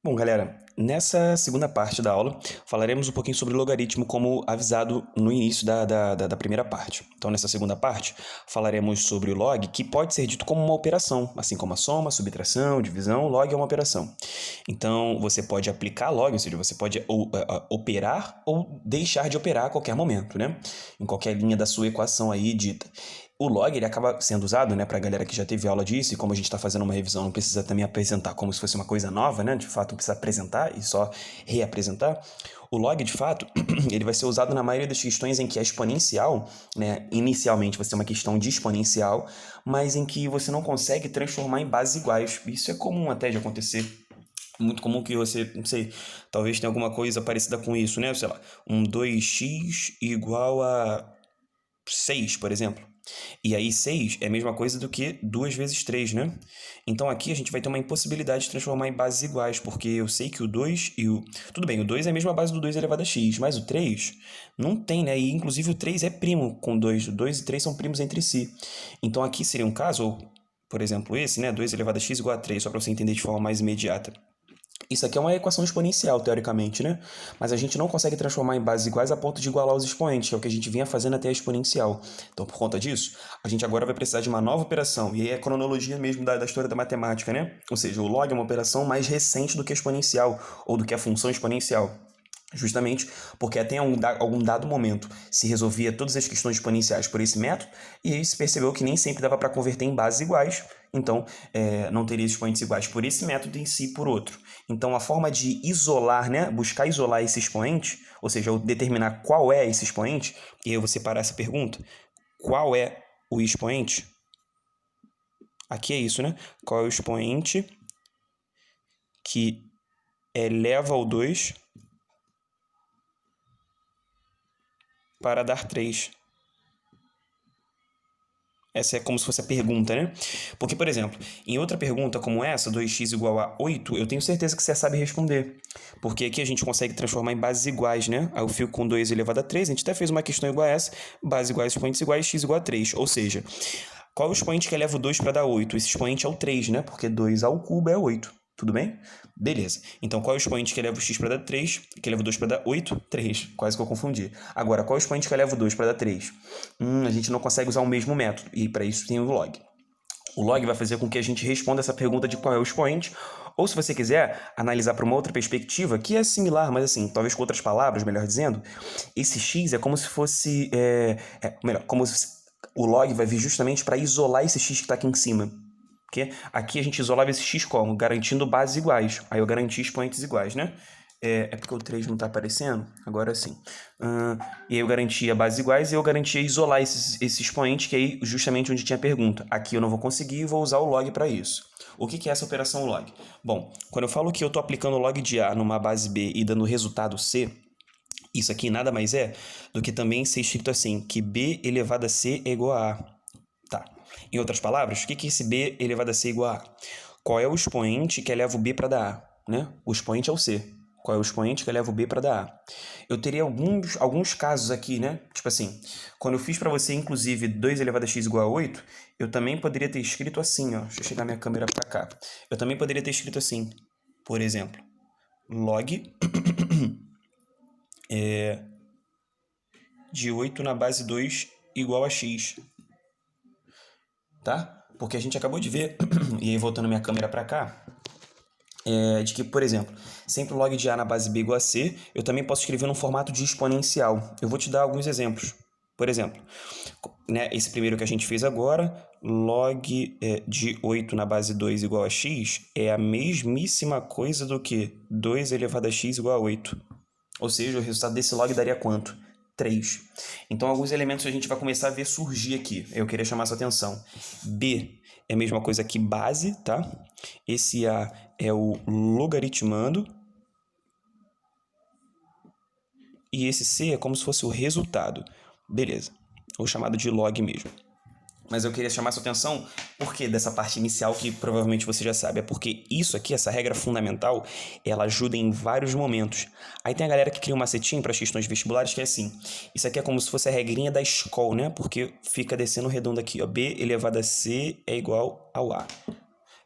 Bom, galera, nessa segunda parte da aula falaremos um pouquinho sobre logaritmo como avisado no início da primeira parte. Então, nessa segunda parte, falaremos sobre o log, que pode ser dito como uma operação, assim como a soma, subtração, divisão, log é uma operação. Então, você pode aplicar log, ou seja, você pode operar ou deixar de operar a qualquer momento, né? Em qualquer linha da sua equação aí dita. O log ele acaba sendo usado, né, para a galera que já teve aula disso, e como a gente está fazendo uma revisão, não precisa também apresentar como se fosse uma coisa nova, né? De fato, não precisa apresentar e só reapresentar. O log, de fato, ele vai ser usado na maioria das questões em que é exponencial, né? Inicialmente vai ser uma questão de exponencial, mas em que você não consegue transformar em bases iguais. Isso é comum até de acontecer. Muito comum que você, não sei, talvez tenha alguma coisa parecida com isso, né? Sei lá, um 2x igual a 6, por exemplo. E aí 6 é a mesma coisa do que 2 vezes 3, né? Então aqui a gente vai ter uma impossibilidade de transformar em bases iguais, porque eu sei que o 2 e o... Tudo bem, o 2 é a mesma base do 2 elevado a x, mas o 3 não tem, né? E inclusive o 3 é primo com 2. O 2 e 3 são primos entre si. Então aqui seria um caso, ou, por exemplo, esse, né? 2 elevado a x igual a 3, só para você entender de forma mais imediata. Isso aqui é uma equação exponencial, teoricamente, né? Mas a gente não consegue transformar em bases iguais a ponto de igualar os expoentes, que é o que a gente vinha fazendo até a exponencial. Então, por conta disso, a gente agora vai precisar de uma nova operação. E aí é a cronologia mesmo da história da matemática, né? Ou seja, o log é uma operação mais recente do que a exponencial, ou do que a função exponencial. Justamente porque até algum dado momento se resolvia todas as questões exponenciais por esse método, e aí se percebeu que nem sempre dava para converter em bases iguais, então não teria expoentes iguais por esse método em si por outro. Então a forma de isolar, né, buscar isolar esse expoente, ou seja, eu determinar qual é esse expoente, e aí eu vou separar essa pergunta, qual é o expoente? Aqui é isso, né? Qual é o expoente que eleva ao 2 para dar 3? Essa é como se fosse a pergunta, né? Porque, por exemplo, em outra pergunta como essa, 2x igual a 8, eu tenho certeza que você sabe responder. Porque aqui a gente consegue transformar em bases iguais, né? Aí eu fico com 2 elevado a 3, a gente até fez uma questão igual a essa, bases iguais, expoentes iguais, x igual a 3. Ou seja, qual é o expoente que eleva o 2 para dar 8? Esse expoente é o 3, né? Porque 2 ao cubo é 8. Tudo bem? Beleza. Então, qual é o expoente que eleva o x para dar 3? Que eleva o 2 para dar 8? 3. Quase que eu confundi. Agora, qual é o expoente que eleva o 2 para dar 3? A gente não consegue usar o mesmo método. E para isso tem o log. O log vai fazer com que a gente responda essa pergunta de qual é o expoente. Ou, se você quiser analisar para uma outra perspectiva, que é similar, mas assim, talvez com outras palavras, melhor dizendo, esse x é como se fosse... melhor, como se o log vai vir justamente para isolar esse x que está aqui em cima. Porque aqui a gente isolava esse x como? Garantindo bases iguais. Aí eu garanti expoentes iguais, né? É porque o 3 não está aparecendo? Agora sim. E aí eu garantia bases iguais e eu garantia isolar esse expoente, que aí justamente onde tinha a pergunta. Aqui eu não vou conseguir e vou usar o log para isso. O que é essa operação log? Bom, quando eu falo que eu estou aplicando o log de A numa base B e dando resultado C, isso aqui nada mais é do que também ser escrito assim, que B elevado a C é igual a A. Tá. Em outras palavras, o que é esse B elevado a C igual a A? Qual é o expoente que eleva o B para dar A? Né? O expoente é o C. Qual é o expoente que eleva o B para dar A? Eu teria alguns casos aqui, né? Tipo assim, quando eu fiz para você, inclusive, 2 elevado a x igual a 8, eu também poderia ter escrito assim, ó. Deixa eu chegar minha câmera para cá. Eu também poderia ter escrito assim, por exemplo, log de 8 na base 2 igual a x, tá? Porque a gente acabou de ver, e aí voltando minha câmera para cá, de que, por exemplo, sempre log de A na base B igual a C, eu também posso escrever num formato de exponencial. Eu vou te dar alguns exemplos. Por exemplo, né, esse primeiro que a gente fez agora, log de 8 na base 2 igual a x, é a mesmíssima coisa do que 2 elevado a x igual a 8. Ou seja, o resultado desse log daria quanto? 3. Então, alguns elementos a gente vai começar a ver surgir aqui. Eu queria chamar sua atenção. B é a mesma coisa que base, tá? Esse A é o logaritmando. E esse C é como se fosse o resultado. Beleza. Ou chamado de log mesmo. Mas eu queria chamar sua atenção porque dessa parte inicial que provavelmente você já sabe. É porque isso aqui, essa regra fundamental, ela ajuda em vários momentos. Aí tem a galera que cria um macetinho para as questões vestibulares que é assim. Isso aqui é como se fosse a regrinha da escola, né? Porque fica descendo redondo aqui, ó. B elevado a C é igual ao A.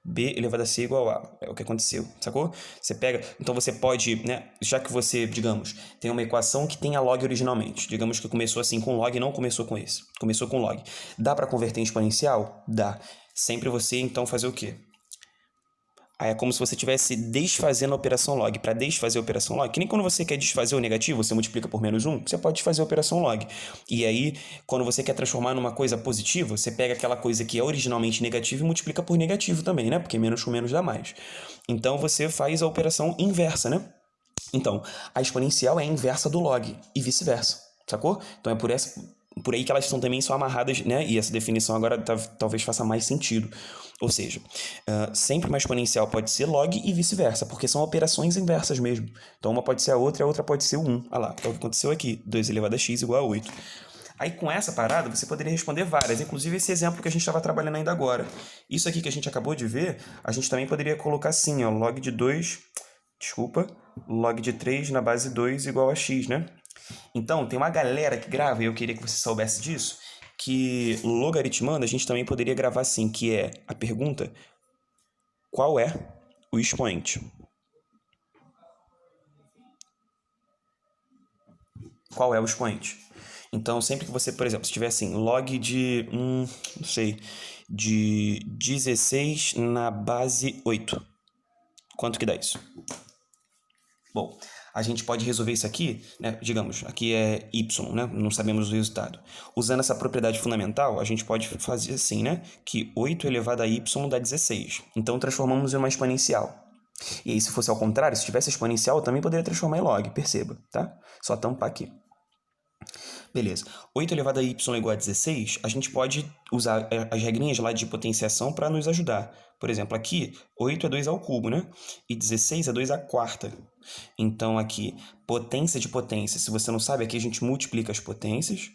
B elevado a C igual a. É o que aconteceu, sacou? Você pega. Então você pode, né? Já que você, digamos, tem uma equação que tem a log originalmente. Digamos que começou assim com log e não começou com esse. Começou com log. Dá para converter em exponencial? Dá. Sempre você, então, fazer o quê? Aí é como se você estivesse desfazendo a operação log. Para desfazer a operação log, que nem quando você quer desfazer o negativo, você multiplica por -1, você pode desfazer a operação log. E aí, quando você quer transformar numa coisa positiva, você pega aquela coisa que é originalmente negativa e multiplica por negativo também, né? Porque menos com menos dá mais. Então você faz a operação inversa, né? Então, a exponencial é a inversa do log e vice-versa, sacou? Então é por aí que elas também são amarradas, né? E essa definição agora talvez faça mais sentido. Ou seja, sempre uma exponencial pode ser log e vice-versa, porque são operações inversas mesmo. Então uma pode ser a outra e a outra pode ser o 1. Olha lá, é o que aconteceu aqui, 2 elevado a x igual a 8. Aí com essa parada você poderia responder várias, inclusive esse exemplo que a gente estava trabalhando ainda agora. Isso aqui que a gente acabou de ver, a gente também poderia colocar assim, ó, log de 2, log de 3 na base 2 igual a x, né? Então, tem uma galera que grava, e eu queria que você soubesse disso, que logaritmando a gente também poderia gravar assim, que é a pergunta: qual é o expoente? Qual é o expoente? Então, sempre que você, por exemplo, se tiver assim, log de, não sei, de 16 na base 8, quanto que dá isso? Bom, a gente pode resolver isso aqui, né? Digamos, aqui é y, né? Não sabemos o resultado. Usando essa propriedade fundamental, a gente pode fazer assim, né? Que 8 elevado a y dá 16. Então, transformamos em uma exponencial. E aí, se fosse ao contrário, se tivesse exponencial, eu também poderia transformar em log, perceba, tá? Só tampar aqui. Beleza. 8 elevado a y igual a 16, a gente pode usar as regrinhas lá de potenciação para nos ajudar. Por exemplo, aqui, 8 é 2 ao cubo, né? E 16 é 2 à quarta. Então, aqui, potência de potência. Se você não sabe, aqui a gente multiplica as potências.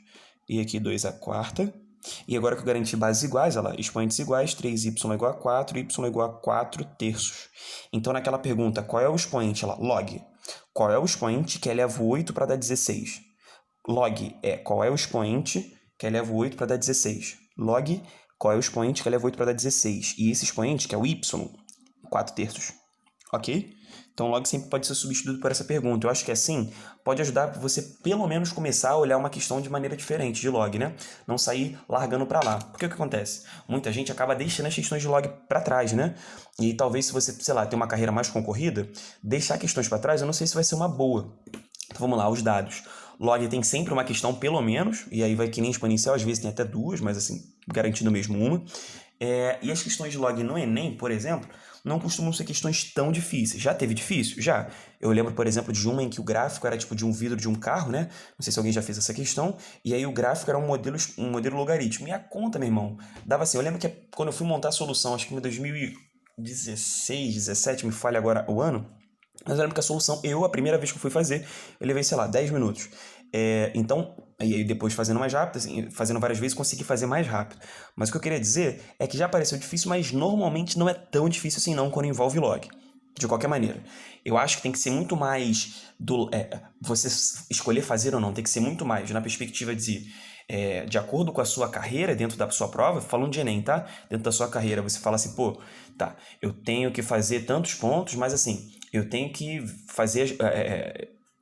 E aqui, 2 à quarta. E agora que eu garanti bases iguais, olha lá, expoentes iguais, 3y igual a 4, y igual a 4 terços. Então, naquela pergunta, qual é o expoente? Olha lá, log. Qual é o expoente que eleva o 8 para dar 16? Log é qual é o expoente que eleva o 8 para dar 16. Log, qual é o expoente que eleva o 8 para dar 16. E esse expoente, que é o y, 4 terços. Ok? Então, log sempre pode ser substituído por essa pergunta. Eu acho que assim pode ajudar você, pelo menos, começar a olhar uma questão de maneira diferente de log, né? Não sair largando para lá. Porque o que acontece? Muita gente acaba deixando as questões de log para trás, né? E talvez se você, sei lá, tem uma carreira mais concorrida, deixar questões para trás, eu não sei se vai ser uma boa. Então, vamos lá, os dados. Log tem sempre uma questão, pelo menos, e aí vai que nem exponencial, às vezes tem até duas, mas assim, garantido mesmo uma. E as questões de log no Enem, por exemplo, não costumam ser questões tão difíceis. Já teve difícil? Já. Eu lembro, por exemplo, de uma em que o gráfico era tipo de um vidro de um carro, né? Não sei se alguém já fez essa questão. E aí o gráfico era um modelo logaritmo. E a conta, meu irmão, dava assim. Eu lembro que quando eu fui montar a solução, acho que em 2016, 17, me falha agora o ano. Mas eu lembro que a solução, a primeira vez que eu fui fazer, eu levei, sei lá, 10 minutos. Então, aí depois fazendo mais rápido, assim, fazendo várias vezes, consegui fazer mais rápido. Mas o que eu queria dizer é que já pareceu difícil, mas normalmente não é tão difícil assim não quando envolve log. De qualquer maneira. Eu acho que tem que ser muito mais você escolher fazer ou não, tem que ser muito mais na perspectiva de acordo com a sua carreira dentro da sua prova, falando de Enem, tá? Dentro da sua carreira, você fala assim, pô, tá, eu tenho que fazer tantos pontos, mas assim, eu tenho que fazer...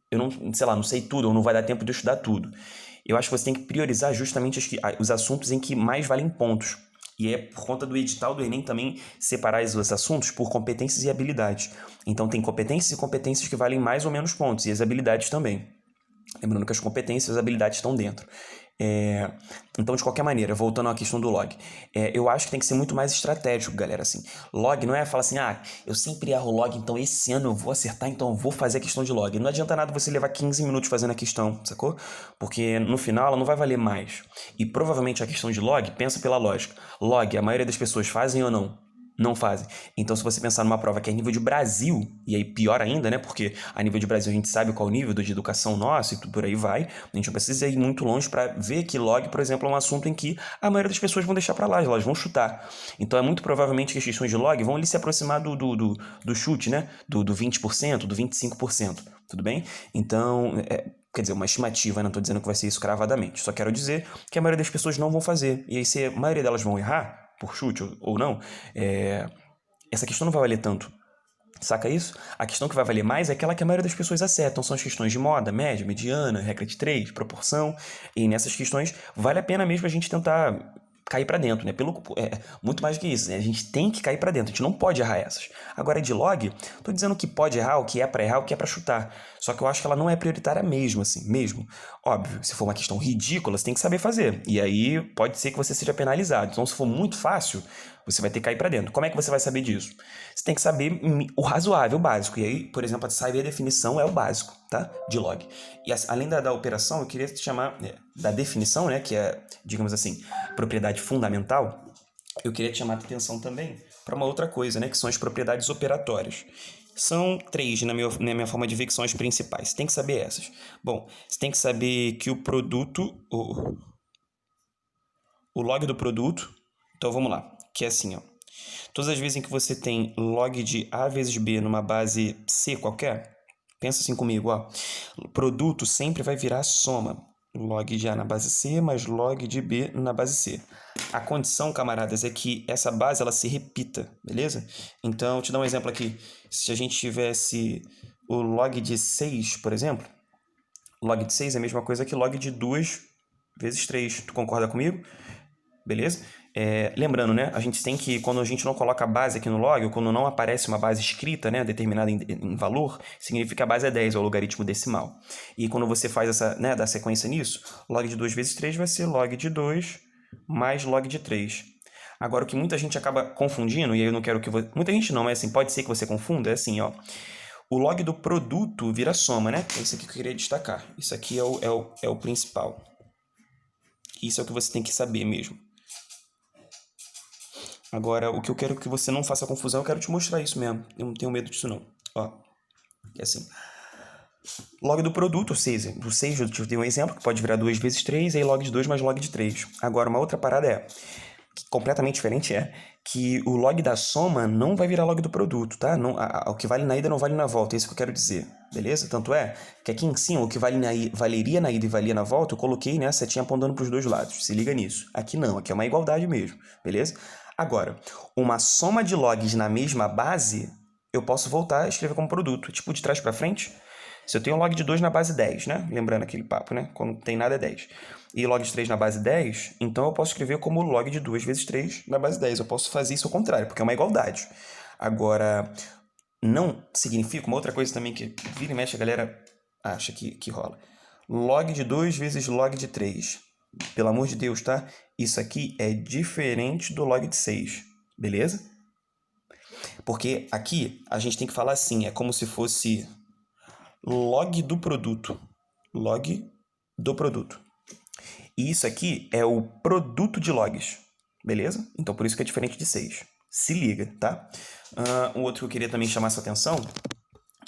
eu não, sei lá, não sei tudo, ou não vai dar tempo de eu estudar tudo. Eu acho que você tem que priorizar justamente os assuntos em que mais valem pontos. E é por conta do edital do Enem também separar os assuntos por competências e habilidades. Então tem competências e competências que valem mais ou menos pontos, e as habilidades também. Lembrando que as competências e as habilidades estão dentro. Então, de qualquer maneira, voltando à questão do log, eu acho que tem que ser muito mais estratégico, galera, assim. Log não é falar assim, eu sempre erro log, então esse ano eu vou acertar, então eu vou fazer a questão de log. Não adianta nada você levar 15 minutos fazendo a questão, sacou? Porque no final ela não vai valer mais. E provavelmente a questão de log, pensa pela lógica. Log, a maioria das pessoas fazem ou não? Não fazem. Então, se você pensar numa prova que é nível de Brasil, e aí pior ainda, né? Porque a nível de Brasil a gente sabe qual é o nível de educação nosso e tudo por aí vai. A gente não precisa ir muito longe para ver que log, por exemplo, é um assunto em que a maioria das pessoas vão deixar para lá, elas vão chutar. Então, é muito provavelmente que as questões de log vão ali se aproximar do chute, né? Do 20%, do 25%. Tudo bem? Então, quer dizer, uma estimativa, não estou dizendo que vai ser isso cravadamente. Só quero dizer que a maioria das pessoas não vão fazer. E aí, se a maioria delas vão errar, por chute ou não, essa questão não vai valer tanto. Saca isso? A questão que vai valer mais é aquela que a maioria das pessoas acertam. São as questões de moda, média, mediana, regra de 3, proporção. E nessas questões vale a pena mesmo a gente tentar cair pra dentro, né? Muito mais do que isso, né? A gente tem que cair pra dentro, a gente não pode errar essas. Agora, de log, tô dizendo que pode errar, o que é pra errar, o que é pra chutar. Só que eu acho que ela não é prioritária mesmo, assim, mesmo. Óbvio, se for uma questão ridícula, você tem que saber fazer. E aí pode ser que você seja penalizado. Então, se for muito fácil, você vai ter que cair pra dentro. Como é que você vai saber disso? Você tem que saber o razoável, o básico. E aí, por exemplo, saber a definição é o básico, tá? De log. E além da operação, eu queria te chamar da definição, né? Que é, digamos assim, propriedade fundamental. Eu queria te chamar a atenção também para uma outra coisa, né? Que são as propriedades operatórias. São 3, na minha forma de ver, que são as principais. Você tem que saber essas. Bom, você tem que saber que o produto, o log do produto. Então vamos lá, que é assim, ó. Todas as vezes em que você tem log de A vezes B numa base C qualquer, pensa assim comigo, ó. Produto sempre vai virar soma. Log de A na base C mais log de B na base C. A condição, camaradas, é que essa base ela se repita, beleza? Então, vou te dar um exemplo aqui. Se a gente tivesse o log de 6, por exemplo, log de 6 é a mesma coisa que log de 2 vezes 3. Tu concorda comigo? Beleza? Lembrando, né? A gente tem que, quando a gente não coloca a base aqui no log, ou quando não aparece uma base escrita, né, determinada em valor, significa que a base é 10, é o logaritmo decimal. E quando você faz essa, né, dá sequência nisso, log de 2 vezes 3 vai ser log de 2 mais log de 3. Agora, o que muita gente acaba confundindo, e aí eu não quero que você... Muita gente não, mas assim, pode ser que você confunda, é assim, ó. O log do produto vira soma, né? É isso aqui que eu queria destacar. Isso aqui é o principal. Isso é o que você tem que saber mesmo. Agora, o que eu quero que você não faça confusão, eu quero te mostrar isso mesmo. Eu não tenho medo disso, não. Ó, é assim. Log do produto, ou seja, do 6, eu dei um exemplo, que pode virar 2 vezes 3, aí log de 2 mais log de 3. Agora, uma outra parada que completamente diferente que o log da soma não vai virar log do produto, tá? Não, o que vale na ida não vale na volta, é isso que eu quero dizer, beleza? Tanto é que aqui em cima, o que valeria na ida e valia na volta, eu coloquei, né, a setinha apontando para os dois lados. Se liga nisso. Aqui não, aqui é uma igualdade mesmo, beleza? Agora, uma soma de logs na mesma base, eu posso voltar a escrever como produto, tipo de trás para frente. Se eu tenho log de 2 na base 10, né? Lembrando aquele papo, né? Quando não tem nada é 10. E log de 3 na base 10, então eu posso escrever como log de 2 vezes 3 na base 10. Eu posso fazer isso ao contrário, porque é uma igualdade. Agora, não significa... Uma outra coisa também que vira e mexe a galera acha que rola. Log de 2 vezes log de 3. Pelo amor de Deus, tá? Isso aqui é diferente do log de 6, beleza? Porque aqui a gente tem que falar assim, é como se fosse log do produto. Log do produto. E isso aqui é o produto de logs, beleza? Então por isso que é diferente de 6. Se liga, tá? Um outro que eu queria também chamar sua atenção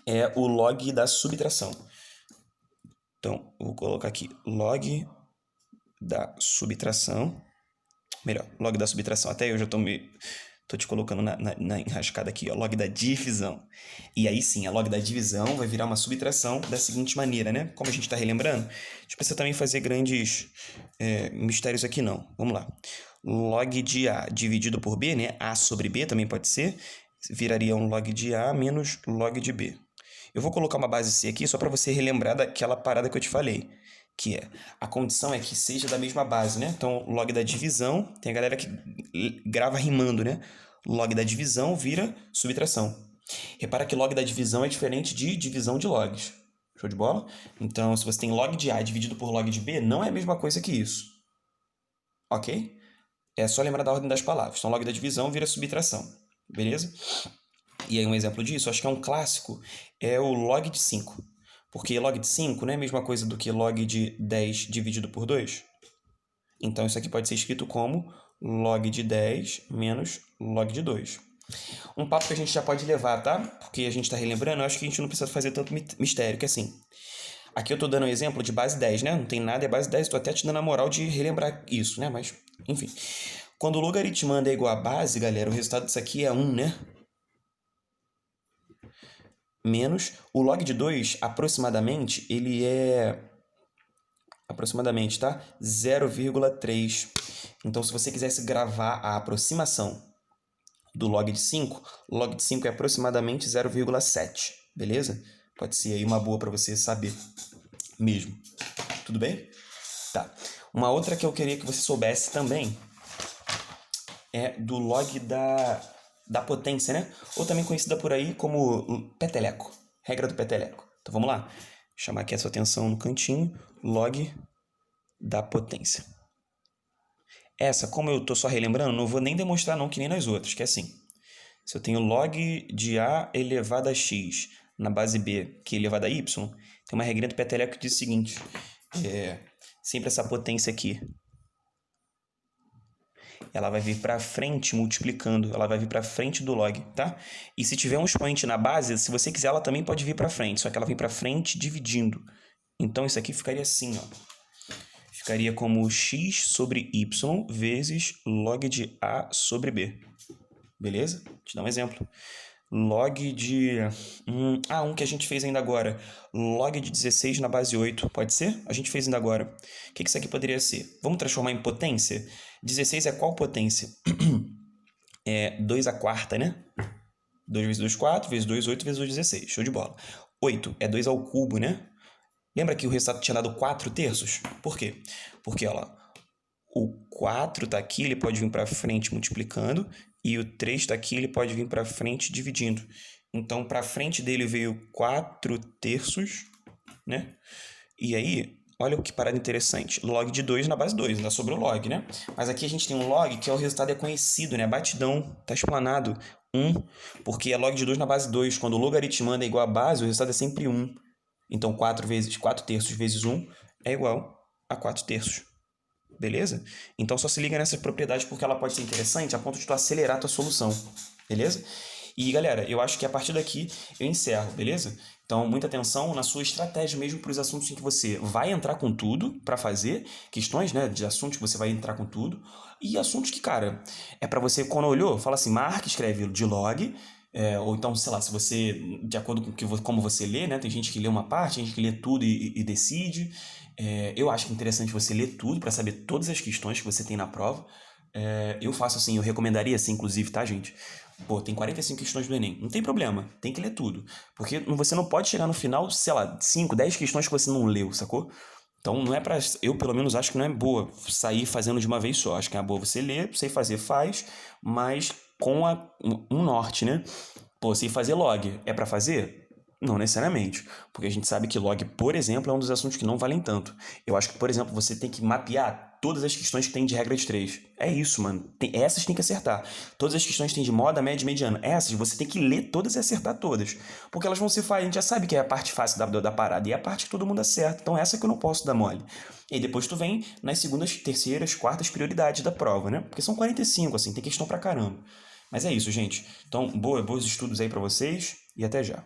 é o log da subtração. Então, eu vou colocar aqui log da subtração. Melhor, log da subtração. Até eu já tô te colocando na enrascada aqui, ó, log da divisão. E aí sim, a log da divisão vai virar uma subtração da seguinte maneira, né? Como a gente está relembrando, a gente precisa também fazer grandes mistérios aqui não. Vamos lá. Log de A dividido por B, né? A sobre B também pode ser. Viraria um log de A menos log de B. Eu vou colocar uma base C aqui só para você relembrar daquela parada que eu te falei. Que a condição é que seja da mesma base, né? Então, log da divisão, tem a galera que grava rimando, né? Log da divisão vira subtração. Repara que log da divisão é diferente de divisão de logs. Show de bola? Então, se você tem log de A dividido por log de B, não é a mesma coisa que isso. Ok? É só lembrar da ordem das palavras. Então, log da divisão vira subtração. Beleza? E aí um exemplo disso, acho que é um clássico, é o log de 5. Porque log de 5 não é a mesma coisa do que log de 10 dividido por 2. Então isso aqui pode ser escrito como log de 10 menos log de 2. Um papo que a gente já pode levar, tá? Porque a gente está relembrando, eu acho que a gente não precisa fazer tanto mistério, que assim... Aqui eu estou dando um exemplo de base 10, né? Não tem nada, é base 10, estou até te dando a moral de relembrar isso, né? Mas, enfim. Quando o logaritmando é igual a base, galera, o resultado disso aqui é 1, né? Menos o log de 2, aproximadamente, ele é... Aproximadamente, tá? 0,3. Então, se você quisesse gravar a aproximação, do log de 5, log de 5 é aproximadamente 0,7, beleza? Pode ser aí uma boa para você saber mesmo. Tudo bem? Tá. Uma outra que eu queria que você soubesse também é do log da potência, né? Ou também conhecida por aí como peteleco. Regra do peteleco. Então vamos lá. Vou chamar aqui a sua atenção no cantinho. Log da potência. Essa, como eu estou só relembrando, não vou nem demonstrar não que nem nas outras, que é assim. Se eu tenho log de A elevado a x na base B, que é elevado a y, tem uma regrinha do peteleco que diz o seguinte. Sempre essa potência aqui, ela vai vir para frente multiplicando, ela vai vir para frente do log, tá? E se tiver um expoente na base, se você quiser, ela também pode vir para frente, só que ela vem para frente dividindo. Então isso aqui ficaria assim, ó. Ficaria como x sobre y vezes log de A sobre B. Beleza? Vou te dar um exemplo. Log de... um que a gente fez ainda agora. Log de 16 na base 8. Pode ser? A gente fez ainda agora. O que isso aqui poderia ser? Vamos transformar em potência? 16 é qual potência? É 2 a quarta, né? 2 vezes 2, 4. Vezes 2, 8. Vezes 2, 16. Show de bola. 8 é 2 ao cubo, né? Lembra que o resultado tinha dado 4 terços? Por quê? Porque, ó lá, o 4 tá aqui, ele pode vir para frente multiplicando, e o 3 tá aqui, ele pode vir para frente dividindo. Então, para frente dele veio 4 terços, né? E aí, olha que parada interessante. Log de 2 na base 2, ainda sobrou log, né? Mas aqui a gente tem um log que o resultado é conhecido, né? Batidão, tá explanado. 1, porque é log de 2 na base 2. Quando o logaritmando é igual a base, o resultado é sempre 1. Então, 4 terços vezes 1 é igual a 4 terços. Beleza? Então, só se liga nessa propriedade porque ela pode ser interessante a ponto de tu acelerar a tua solução. Beleza? E, galera, eu acho que a partir daqui eu encerro, beleza? Então, muita atenção na sua estratégia mesmo para os assuntos em que você vai entrar com tudo para fazer, questões, né, de assuntos que você vai entrar com tudo, e assuntos que, cara, é para você, quando olhou, fala assim, marca, escreve de log, ou então, sei lá, se você, de acordo com como você lê, né? Tem gente que lê uma parte, tem gente que lê tudo e decide. Eu acho que é interessante você ler tudo para saber todas as questões que você tem na prova. Eu faço assim, eu recomendaria assim, inclusive, tá, gente? Pô, tem 45 questões do Enem. Não tem problema, tem que ler tudo. Porque você não pode chegar no final, sei lá, 5, 10 questões que você não leu, sacou? Então não é pra. Eu, pelo menos, acho que não é boa sair fazendo de uma vez só. Acho que é boa você ler, sei fazer, faz, mas com um norte, né? Pô, sei fazer log. É pra fazer? Não necessariamente. Porque a gente sabe que log, por exemplo, é um dos assuntos que não valem tanto. Eu acho que, por exemplo, você tem que mapear todas as questões que tem de regra de 3. É isso, mano. Essas tem que acertar. Todas as questões que tem de moda, média e mediana. Essas você tem que ler todas e acertar todas. Porque elas vão ser fáceis. A gente já sabe que é a parte fácil da parada. E é a parte que todo mundo acerta. Então essa que eu não posso dar mole. E aí depois tu vem nas segundas, terceiras, quartas prioridades da prova, né? Porque são 45, assim. Tem questão pra caramba. Mas é isso, gente. Então, bons estudos aí pra vocês. E até já.